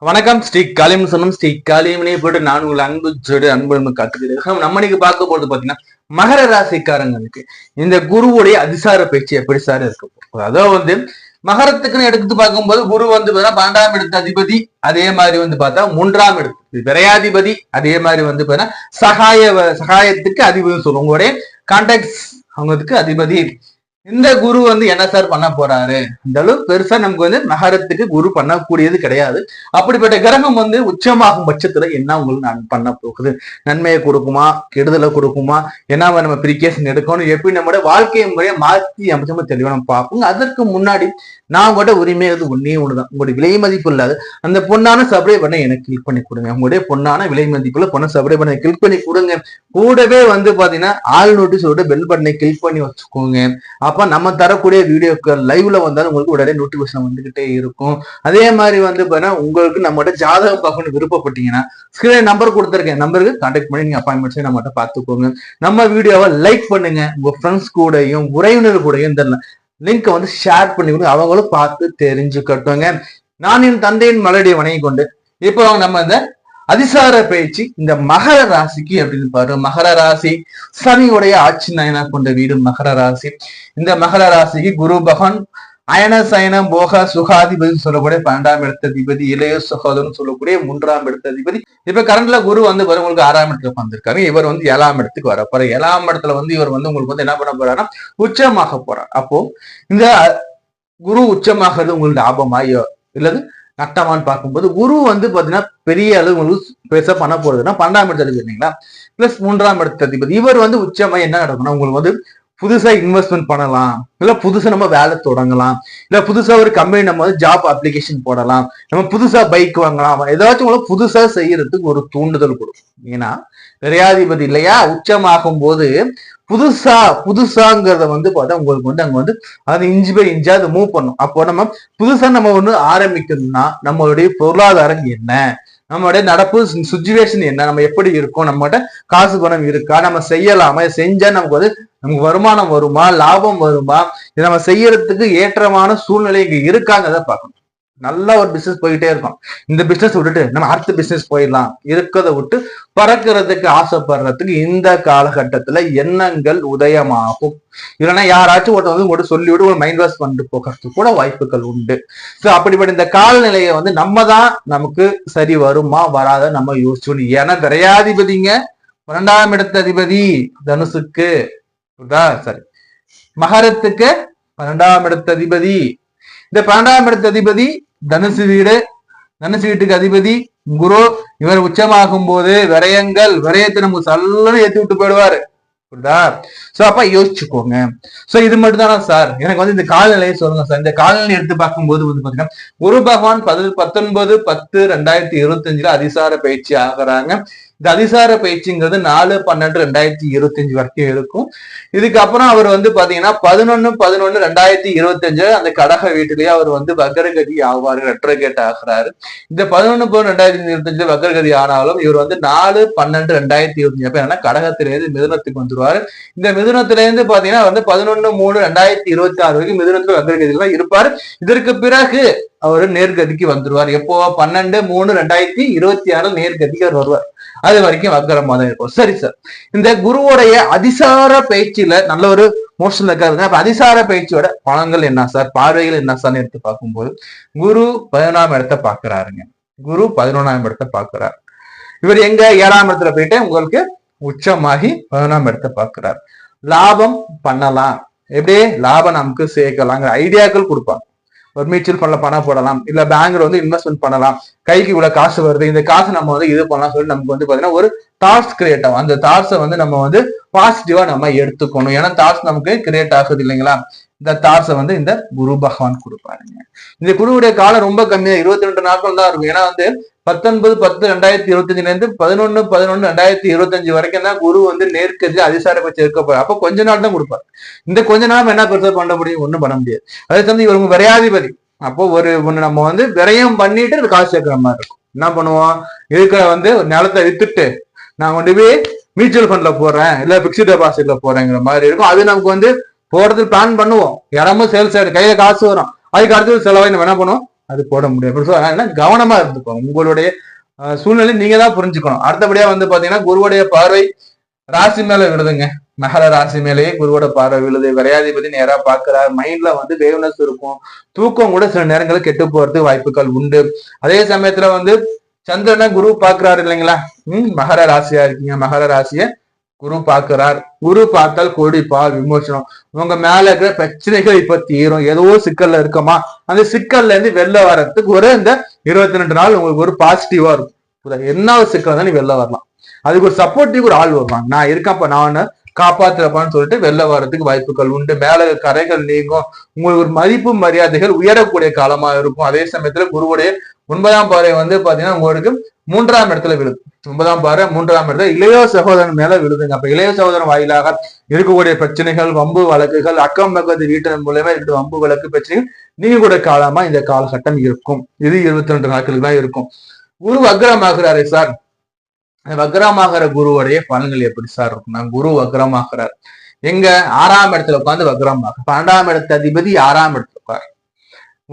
வணக்கம். ஸ்ரீ காளியம் சொன்னும் ஸ்ரீ காளியமனே போட்டு நான் உங்களை அன்பு ஜோடு அன்பு காத்துக்கிறேன். நம்ம இன்னைக்கு பார்க்க போறது பாத்தீங்கன்னா மகர ராசிக்காரங்களுக்கு இந்த குருவுடைய அதிசார பேச்சு எப்படி சார் இருக்க. அதாவது மகரத்துக்குன்னு எடுத்து பார்க்கும்போது குரு வந்து 12ஆம் இடத்து அதிபதி, அதே மாதிரி வந்து பார்த்தா 3ஆம் இடத்து விரையாதிபதி, அதே மாதிரி வந்து சகாயத்துக்கு அதிபதி சொல்லுவோம். உங்களுடைய கான்டாக்ட்ஸ் அவங்களுக்கு அதிபதி. இந்த குரு வந்து என்ன சார் பண்ண போறாரு? இந்த அளவு பெருசா நமக்கு வந்து மகரத்துக்கு குரு பண்ணக்கூடியது கிடையாது. அப்படிப்பட்ட கிரகம் வந்து உச்சமாகும் பட்சத்துல என்ன உங்களுக்கு நான் பண்ண போகுது? நன்மையை கொடுக்குமா, கெடுதலை கொடுக்குமா, என்ன நம்ம பிரிகேஷன் எடுக்கணும், எப்படி நம்மளோட வாழ்க்கை முறையை மாற்றி அமைச்சமா தெளிவா நம்ம பார்ப்போங்க. அதற்கு முன்னாடி நான் உங்கள்கிட்ட உரிமையாவது ஒன்னே ஒண்ணுதான், உங்களுடைய விலை மதிப்பு இல்லாத அந்த பொண்ணான சப்ஸ்கிரைப் பண்ண எனக்கு கிளிக் பண்ணி கொடுங்க. உங்களுடைய பொண்ணான விலை மதிப்புல பொண்ணை சப்ஸ்கிரைப் பண்ண கிளிக் பண்ணி கொடுங்க. கூடவே வந்து பாத்தீங்கன்னா ஆல் நோட்டீஸோட பெல் பட்டனை கிளிக் பண்ணி வச்சுக்கோங்க. அப்ப நம்ம தரக்கூடிய வீடியோக்கள் லைவ்ல வந்தாலும் உங்களுக்கு உடனே நோட்டிபிகேஷன் வந்துகிட்டே இருக்கும். அதே மாதிரி வந்து பாத்தீங்கன்னா உங்களுக்கு நம்மகிட்ட ஜாதகம் பார்க்கணும்னு விருப்பப்பட்டீங்கன்னா ஸ்கிரீன்ல நம்பர் கொடுத்துருக்கேன், நம்பருக்கு கான்டாக்ட் பண்ணி நீங்க அப்பாயின்மெண்ட்ஸை நம்மகிட்ட பார்த்துக்கோங்க. நம்ம வீடியோவை லைக் பண்ணுங்க, உங்க ஃப்ரெண்ட்ஸ் கூடயும் உறவினர் கூடயும் இந்த லிங்க் வந்து ஷேர் பண்ணி கொடுங்க, அவங்களும் பார்த்து தெரிஞ்சுக்கட்டுங்க. நான் என் தந்தையின் மலடியை வணங்கி கொண்டு இப்போ நம்ம இந்த அதிசார பயிற்சி இந்த மகர ராசிக்கு அப்படின்னு பாரு. மகர ராசி சனியுடைய ஆட்சி நயனா கொண்ட வீடு மகர ராசி. இந்த மகர ராசிக்கு குரு பகவான் அயன சயனம் போக சுகாதிபதி சொல்லக்கூடிய 12ஆம் இடத்த அதிபதி, இளைய சுகாதம் சொல்லக்கூடிய 3ஆம் இடத்த அதிபதி. இப்ப கரண்ட்ல குரு வந்து உங்களுக்கு 6ஆம் இடத்துக்கு வந்திருக்காரு. இவர் வந்து 7ஆம் இடத்துக்கு வர போறாரு. 7ஆம் இடத்துல வந்து இவர் வந்து உங்களுக்கு வந்து என்ன பண்ண போறாருன்னா உச்சமாக போறார். அப்போ இந்த குரு உச்சமாகிறது உங்களுக்கு லாபமாயோ இல்லது நட்டமான்னு பார்க்கும்போது குரு வந்து பாத்தீங்கன்னா பெரிய அளவு உங்களுக்கு பெருசா பண்ண போறதுன்னா 12ஆம் இடத்து அதிபதி இல்லைங்களா, பிளஸ் 3ஆம் இடத்து அதிபதி. இவர் வந்து உச்சமா என்ன நடக்கும்னா உங்களுக்கு வந்து புதுசா இன்வெஸ்ட்மெண்ட் பண்ணலாம், இல்ல புதுசா நம்ம வேலை தொடங்கலாம், இல்ல புதுசா ஒரு கம்பெனி நம்ம வந்து ஜாப் அப்ளிகேஷன் போடலாம், நம்ம புதுசா பைக் வாங்கலாம், ஏதாச்சும் உங்களுக்கு புதுசா செய்யறதுக்கு ஒரு தூண்டுதல் கொடுக்கும். ஏன்னா விரையாதிபதி இல்லையா, உச்சமாகும் போது புதுசாங்கிறத வந்து பார்த்தா உங்களுக்கு வந்து அங்க வந்து அது இன்ச்சு பை இன்ச்சா அது மூவ் பண்ணும். அப்போ நம்ம புதுசா நம்ம ஒண்ணு ஆரம்பிக்கணும்னா நம்மளுடைய பொருளாதாரம் என்ன, நம்மளுடைய நடப்பு சுச்சுவேஷன் என்ன, நம்ம எப்படி இருக்கோம், நம்மகிட்ட காசு பணம் இருக்கா, நம்ம செய்யலாமா, செஞ்சா நமக்கு வந்து நமக்கு வருமானம் வருமா, லாபம் வருமா, இதை நம்ம செய்யறதுக்கு ஏற்றமான சூழ்நிலை இங்க இருக்காங்கிறத பார்க்கணும். நல்ல ஒரு பிசினஸ் போயிட்டே இருக்கும், இந்த பிசினஸ் விட்டுட்டு நம்ம அடுத்த பிசினஸ் போயிடலாம், இருக்கிறத விட்டு பறக்கிறதுக்கு ஆசைப்படுறதுக்கு இந்த காலகட்டத்துல எண்ணங்கள் உதயமாகும். இல்லைன்னா யாராச்சும் ஒருத்தர் வந்து உங்கள்கிட்ட சொல்லிவிட்டு ஒரு மைண்ட் வாஷ் பண்ணிட்டு போகிறதுக்கு கூட வாய்ப்புகள் உண்டு. சோ அப்படிப்பட்ட இந்த காலநிலையை வந்து நம்ம தான் நமக்கு சரி வருமா வராத நம்ம யோசிச்சோம். ஏன்னா விரையாதிபதிங்க 12ஆம் இடத்து அதிபதி தனுசுக்கு, சரி மகரத்துக்கு 12ஆம் இடத்து அதிபதி. இந்த 12ஆம் இடத்து அதிபதி தனுசு வீட்டுக்கு அதிபதி குரு. இவர் உச்சமாகும் போது விரயத்தை நமக்கு சல்லுன்னு ஏத்தி விட்டு போயிடுவாரு. புரியுதா? சோ அப்ப யோசிச்சுக்கோங்க. சோ இது மட்டும் தானா சார், எனக்கு வந்து இந்த காலநிலையை சொல்லுங்க சார். இந்த காலநிலை எடுத்து பார்க்கும்போது வந்து பாத்தீங்கன்னா குரு பகவான் 19/10/2025 அதிசார பயிற்சி ஆகிறாங்க. இந்த அதிசார பயிற்சிங்கிறது 4/12/2025 வரைக்கும் இருக்கும். இதுக்கப்புறம் அவர் வந்து பாத்தீங்கன்னா 11/11/2025 அந்த கடக வீட்டிலேயே அவர் வந்து வக்ரகதி ஆவாரு, ரெட்ரோகேட் ஆகிறாரு. இந்த 11/11/2025 வக்ரகதி ஆனாலும் இவர் வந்து 4/12/2025 என்னன்னா கடகத்திலேருந்து மிதுனத்துக்கு வந்துருவாரு. இந்த மிதுனத்திலேருந்து பாத்தீங்கன்னா வந்து 11/3/2026 வரைக்கும் மிதுனத்துல வக்ரகதியில தான் இருப்பாரு. இதற்கு பிறகு அவரு நேர்கதிக்கு வந்துருவார். எப்போ 12/3/2026 நேர்கதிக்கு அவர் வருவார். அது வரைக்கும் வக்கரமா தான் இருக்கும். சரி சார், இந்த குருவுடைய அதிசார பயிற்சியில நல்ல ஒரு மோஷன்ல இருக்காருங்க. அப்ப அதிசார பயிற்சியோட பலன்கள் என்ன சார், பார்வைகள் என்ன சார்னு எடுத்து பார்க்கும்போது குரு 11ஆம் இடத்தை பாக்குறாருங்க. குரு 11ஆம் இடத்தை பாக்குறாரு. இவர் எங்க 7ஆம் இடத்துல போயிட்டு உங்களுக்கு உச்சமாகி 11ஆம் இடத்தை பாக்குறாரு. லாபம் பண்ணலாம், எப்படி லாபம் நமக்கு சேர்க்கலாங்கிற ஐடியாக்கள் கொடுப்பாங்க. ஒரு மியூச்சுவல் ஃபண்ட்ல பணம் போடலாம், இல்ல பேங்க்ல வந்து இன்வெஸ்ட்மெண்ட் பண்ணலாம், கைக்கு இவ்வளவு காசு வருது, இந்த காசு நம்ம வந்து இது பண்ணலாம் சொல்லி நமக்கு வந்து பாத்தீங்கன்னா ஒரு தாட்ஸ் கிரியேட் ஆகும். அந்த தாட்ஸை வந்து நம்ம வந்து பாசிட்டிவா நம்ம எடுத்துக்கணும். ஏன்னா தாட்ஸ் நமக்கு கிரியேட் ஆகுது இல்லைங்களா, இந்த தாட்ஸை வந்து இந்த குரு பகவான் கொடுப்பாருங்க. இந்த குருவுடைய காலம் ரொம்ப கம்மியா 22 நாட்கள் தான் இருக்கும். ஏன்னா வந்து 19/10/2025 இருந்து 11/11/2025 வரைக்கும் தான் குரு வந்து நேர்கதி அதிசார பயிற்சி இருக்க போறாரு. அப்ப கொஞ்ச நாள் தான் கொடுப்பாரு. இந்த கொஞ்ச நாள் என்ன பெருசா பண்ண முடியும், ஒண்ணும் பண்ண முடியாது. அதே சமயம் இவங்க விரையாதிபதி. அப்போ ஒண்ணு நம்ம வந்து விரயம் பண்ணிட்டு காசு சேர்க்கிற மாதிரி இருக்கும். என்ன பண்ணுவோம், இருக்கிற வந்து நிலத்தை வித்துட்டு நான் கொண்டு போய் மியூச்சுவல் ஃபண்ட்ல போடுறேன், இல்ல பிக்ஸ்ட் டெபாசிட்ல போறேங்கிற மாதிரி இருக்கும். அது நமக்கு வந்து போறது பிளான் பண்ணுவோம், இடமும் சேல்ஸ் ஆயிடும், கையில காசு வரும், அதுக்கு அடுத்தது செலவாய் நம்ம என்ன பண்ணுவோம் அது போட முடியாது. கவனமா இருந்துக்கோங்க. உங்களுடைய சூழ்நிலை நீங்க தான் புரிஞ்சுக்கணும். அடுத்தபடியா வந்து பாத்தீங்கன்னா குருவுடைய பார்வை ராசி மேல விழுதுங்க. மகர ராசி மேலேயே குருவோட பார்வை விழுது. விரையாதிபதி நேரா பாக்குறாரு. மைண்ட்ல வந்து வேவ்னஸ் இருக்கும். தூக்கம் கூட சில நேரங்களில் கெட்டு போறதுக்கு வாய்ப்புகள் உண்டு. அதே சமயத்துல வந்து சந்திரனை குரு பாக்குறாரு இல்லைங்களா. மகர ராசியா இருக்கீங்க, மகர ராசிய குரு பாக்குறார். குரு பார்த்தால் கொடிப்பா விமோசனம். உங்க மேல இருக்கிற பிரச்சனைகள் இப்ப தீரும். ஏதோ சிக்கல்ல இருக்கமா, அந்த சிக்கல்ல இருந்து வெளில வர்றதுக்கு ஒரு இந்த 22 நாள் உங்களுக்கு ஒரு பாசிட்டிவா இருக்கும். என்ன ஒரு சிக்கல் தான் நீ வெளில வரலாம். அதுக்கு ஒரு சப்போர்ட்டிவ் ஒரு ஆள் வருவாங்க. நான் இருக்கேன்ப்பா, நான் காப்பாத்துறப்பான்னு சொல்லிட்டு வெளில வர்றதுக்கு வாய்ப்புகள் உண்டு. மேல கரைகள் நீங்கும். உங்களுக்கு ஒரு மதிப்பு மரியாதைகள் உயரக்கூடிய காலமா இருக்கும். அதே சமயத்துல குருவுடைய 9ஆம் பார்வை வந்து பாத்தீங்கன்னா உங்களுக்கு 3ஆம் இடத்துல விழுது. 9ஆம் பார்வை 3ஆம் இடத்துல இளைய சகோதரன் மேல விழுதுங்க. அப்ப இளைய சகோதரன் வாயிலாக இருக்கக்கூடிய பிரச்சனைகள், வம்பு வழக்குகள், அக்கம் பக்கத்து வீட்டின் மூலமா இருக்கிற வம்பு வழக்கு பிரச்சனைகள் நீங்க கூட காலமா இந்த காலகட்டம் இருக்கும். இது 22 நாட்களுக்கு தான் இருக்கும். குரு வக்ரமாகிறாரு சார். வக்ரமாகிற குருவுடைய பலன்கள் எப்படி சார் இருக்குன்னா, குரு வக்ரமாகிறார் எங்க 6ஆம் இடத்துல உட்காந்து வக்ரமாக. 12ஆம் இடத்து அதிபதி 6ஆம் இடத்துல உட்கார்.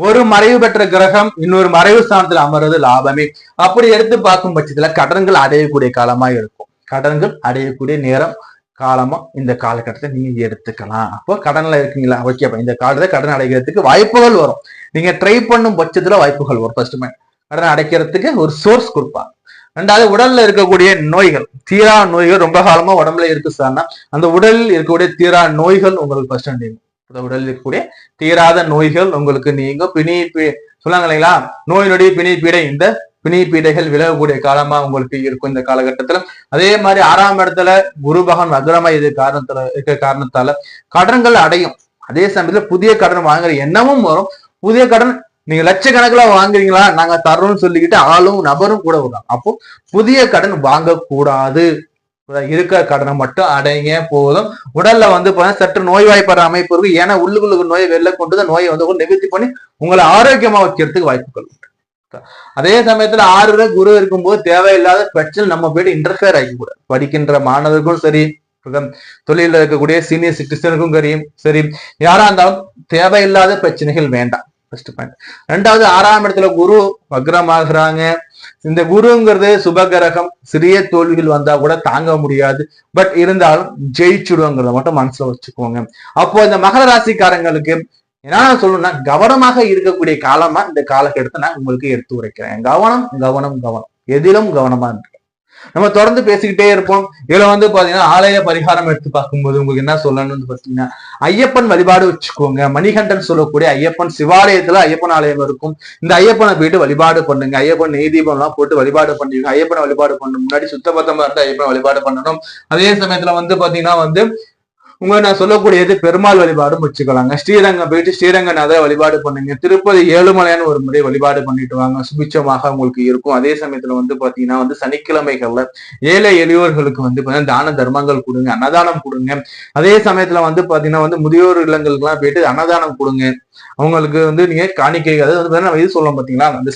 ஒரு மறைவு பெற்ற கிரகம் இன்னொரு மறைவு ஸ்தானத்துல அமர்றது லாபமே. அப்படி எடுத்து பார்க்கும் பட்சத்துல கடன்கள் அடையக்கூடிய காலமா இருக்கும். கடன்கள் அடையக்கூடிய நேரம் காலமா இந்த காலகட்டத்தை நீங்க எடுத்துக்கலாம். அப்போ கடன்ல இருக்கீங்களா, ஓகே, இந்த காலத்துல கடன் அடைக்கிறதுக்கு வாய்ப்புகள் வரும். நீங்க ட்ரை பண்ணும் பட்சத்துல வாய்ப்புகள் வரும். ஃபர்ஸ்ட் கடன் அடைக்கிறதுக்கு ஒரு சோர்ஸ் கொடுப்பாங்க. ரெண்டாவது உடல்ல இருக்கக்கூடிய நோய்கள், தீரா நோய்கள் ரொம்ப காலமா உடம்புல இருக்கு சார்னா அந்த உடலில் இருக்கக்கூடிய தீரா நோய்கள் உங்களுக்கு ஃபர்ஸ்ட் நீங்கும். உடலில் இருக்கக்கூடிய தீராத நோய்கள் உங்களுக்கு நீங்கும். சொல்லுவாங்க இல்லைங்களா, நோய் நொடி பிணி பீடை, இந்த பிணி பீடைகள் விலகக்கூடிய காலமா உங்களுக்கு இருக்கும் இந்த காலகட்டத்துல. அதே மாதிரி 6ஆம் இடத்துல குரு பகவான் வக்ரமா இருக்க காரணத்தால கடன்கள் அடையும். அதே சமயத்துல புதிய கடன் வாங்குற எண்ணமும் வரும். புதிய கடன் நீங்க லட்சக்கணக்கில் வாங்குறீங்களா, நாங்க தர்றோம்னு சொல்லிக்கிட்டு ஆளும் நபரும் கூட விடுறாங்க. அப்போ புதிய கடன் வாங்கக்கூடாது. இருக்கிற கடனை மட்டும் அடைங்க போதும். உடல்ல வந்து சற்று நோய்வாய்ப்படுற அமைப்பு இருக்கு. ஏன்னா உள்ளுக்குள்ள நோயை வெளில கொண்டு நோயை வந்து நிவர்த்தி பண்ணி உங்களை ஆரோக்கியமா வைக்கிறதுக்கு வாய்ப்புகள் உண்டு. அதே சமயத்துல 6 குரு இருக்கும்போது தேவையில்லாத பிரச்சனை நம்ம போயிட்டு இன்டர்ஃபியர் ஆகிக்கூடாது. படிக்கின்ற மாணவர்களுக்கும் சரி, தொழில இருக்கக்கூடிய சீனியர் சிட்டிசனுக்கும் சரி, யாரா இருந்தாலும் தேவையில்லாத பிரச்சனைகள் வேண்டாம். First point. ரெண்டாவது 6ஆம் இடத்துல குரு வக்ரமாகறாங்க. இந்த குருங்கிறது சுபகிரகம். சிறிய தோல்விகள் வந்தா கூட தாங்க முடியாது. பட் இருந்தாலும் ஜெயிச்சுடுங்கிறத மட்டும் மனசுல வச்சுக்கோங்க. அப்போ இந்த மகர ராசிக்காரங்களுக்கு என்ன சொல்லணும்னா, கவனமாக இருக்கக்கூடிய காலமா இந்த காலகட்டத்தை நான் உங்களுக்கு எடுத்து உரைக்கிறேன். கவனம் கவனம் கவனம், எதிலும் கவனமா இருக்கு. நம்ம தொடர்ந்து பேசிக்கிட்டே இருப்போம். இதுல வந்து பாத்தீங்கன்னா ஆலய பரிகாரம் எடுத்து பார்க்கும்போது உங்களுக்கு என்ன சொல்லணும்னு பாத்தீங்கன்னா, ஐயப்பன் வழிபாடு வச்சுக்கோங்க. மணிகண்டன் சொல்லக்கூடிய ஐயப்பன் சிவாலயத்துல ஐயப்பன் ஆலயம் இருக்கும். இந்த ஐயப்பனை போயிட்டு வழிபாடு பண்ணுங்க. ஐயப்பன் நெய் தீபம் எல்லாம் போட்டு வழிபாடு பண்ணுவீங்க. ஐயப்பனை வழிபாடு பண்ணணும். முன்னாடி சுத்தபத்தமா இருந்து ஐயப்பனை வழிபாடு பண்ணணும். அதே சமயத்துல வந்து பாத்தீங்கன்னா நான் சொல்லக்கூடியது பெருமாள் வழிபாடும் வச்சுக்கலாங்க. ஸ்ரீரங்கம் போயிட்டு ஸ்ரீரங்கநாதரை வழிபாடு பண்ணுங்க. திருப்பதி ஏழுமலையான்னு ஒரு முறை வழிபாடு பண்ணிட்டு வாங்க. சுபிச்சமாக உங்களுக்கு இருக்கும். அதே சமயத்துல வந்து பாத்தீங்கன்னா சனிக்கிழமைகள்ல ஏழை எளியோர்களுக்கு வந்து தான தர்மங்கள் கொடுங்க, அன்னதானம் கொடுங்க. அதே சமயத்துல வந்து பாத்தீங்கன்னா முதியோர் இல்லங்களுக்கு எல்லாம் போயிட்டு அன்னதானம் கொடுங்க. அவங்களுக்கு நீங்க காணிக்கை, அதாவது நம்ம இது சொல்லலாம் பாத்தீங்களா, இந்த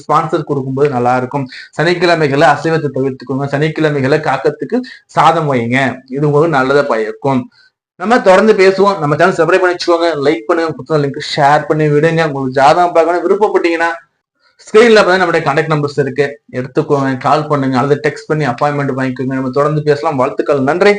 ஸ்பான்சர் கொடுக்கும்போது நல்லா இருக்கும். சனிக்கிழமைகளை அசைவத்தை தவிர்த்துக்கோங்க. சனிக்கிழமைகளை காக்கத்துக்கு சாதம் வைங்க. இது உங்களுக்கு நல்லதை பயக்கும். நம்ம தொடர்ந்து பேசுவோம். நம்ம சேனல் சப்ஸ்கிரைப் பண்ணி வச்சுக்கோங்க. லைக் பண்ணுங்க, லிங்க் ஷேர் பண்ணி விடுங்க. உங்களுக்கு ஜாதகம் பார்க்கணும் விருப்பப்பட்டீங்கன்னா ஸ்கிரீன்ல நம்மளுடைய கான்டாக்ட் நம்பர்ஸ் இருக்கு, எடுத்துக்கோங்க, கால் பண்ணுங்க, அல்லது டெக்ஸ்ட் பண்ணி அப்பாயின்மெண்ட் வாங்கிக்கோங்க. நம்ம தொடர்ந்து பேசலாம். வாழ்த்துக்கள், நன்றி.